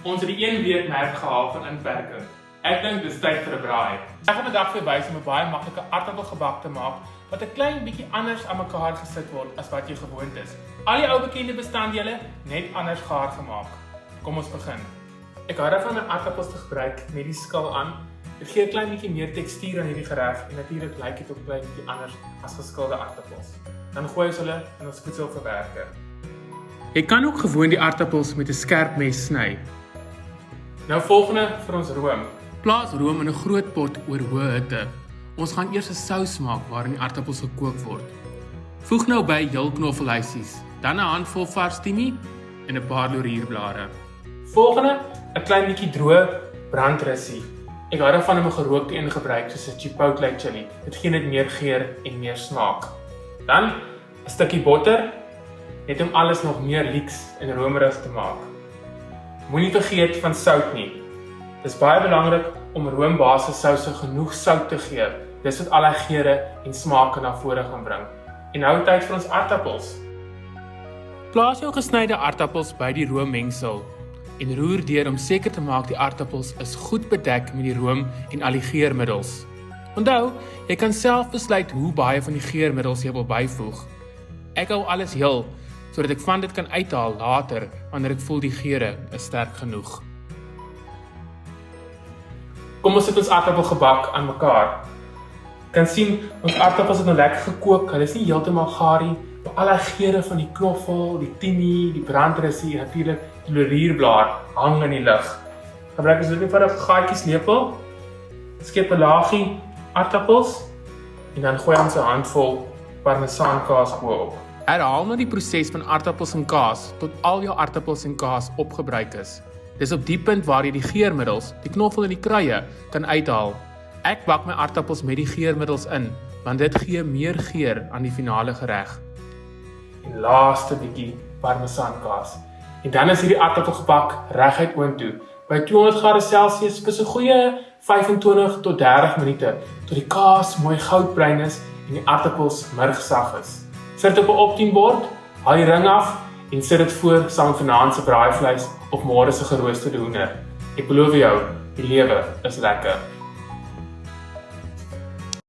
Ons het die 1 week merk gehaal van inperking. Ek dink dis tyd vir 'n braai. Ek gaan vandag vir wys om 'n baie maklike aardappelgebak te maak wat 'n klein bietjie anders aan mekaar gesit word as wat jy gewoond is. Al die ou bekende bestanddele net anders gaar gemaak. Kom ons begin. Ek hou daarvan om aardappels te gebruik met die skil aan. Dit gee 'n klein bietjie meer tekstuur aan hierdie gereg en natuurlik lyk dit ook 'n klein bietjie anders as geskilde aardappels. Dan gooi ons hulle in ons voedselverwerker. Jy kan ook gewoon die aardappels met 'n skerp mes sny. Nou volgende vir ons room. Plaas room in 'n groot pot oor hoë hitte. Ons gaan eers 'n sous maak waarin die aardappels gekook word. Voeg nou by heel knoffelhuisies, dan 'n handvol vars timie en 'n paar laurierblare. Volgende, 'n klein bietjie droë brandrussie. Ek hou daarvan om 'n gerookte een gebruik soos 'n chipotle chili. Dit gee net meer geur en meer smaak. Dan 'n stukkie botter, net om alles nog meer leeks en romerig te maak. Moenie vergeet van sout nie. Dis baie belangrik om roombasis souse genoeg sout te gee. Dis wat al die geure en smake na vore gaan bring. En nou tyd vir ons aardappels. Plaas jou gesnyde aardappels by die roommengsel en roer deur om seker te maak die aardappels is goed bedek met die room en al die geurmiddels. Onthou, jy kan self besluit hoe baie van die geurmiddels jy wil byvoeg. Ek hou alles heel, sodat ek van dit kan uithaal later wanneer ek voel die geure is sterk genoeg. Kom ons sit ons aardappelgebak aan mekaar. Kan sien, ons aardappels het nou lekker gekook, hulle is nie heeltemal gaar nie, maar al die geure van die knoffel, die timie, die brandrussie en natuurlik die laurierblaar hang in die lug. Gebruik ons net vir 'n gaatjies lepel, skep 'n laagie aardappels en dan gooi ons 'n handvol parmesaankaas bo-op. Herhaal nou die proses van aardappels en kaas tot al jou aardappels en kaas opgebruik is. Dis op die punt waar jy die geurmiddels, die knoffel en die kruie kan uithaal. Ek bak my aardappels met die geurmiddels in, want dit gee meer geur aan die finale gereg. En laaste bietjie parmesaankaas. En dan is hierdie aardappelgebak reguit oontoe. By 200°C vir so goeie 25 tot 30 minute tot die kaas mooi goudbruin is en die aardappels murgsag is. Sit dit op 'n optiembord, haal die ring af en sit dit voor saam met vanaand se braaivleis of môre se geroosterde hoender. Ek beloof jou, die lewe is lekker.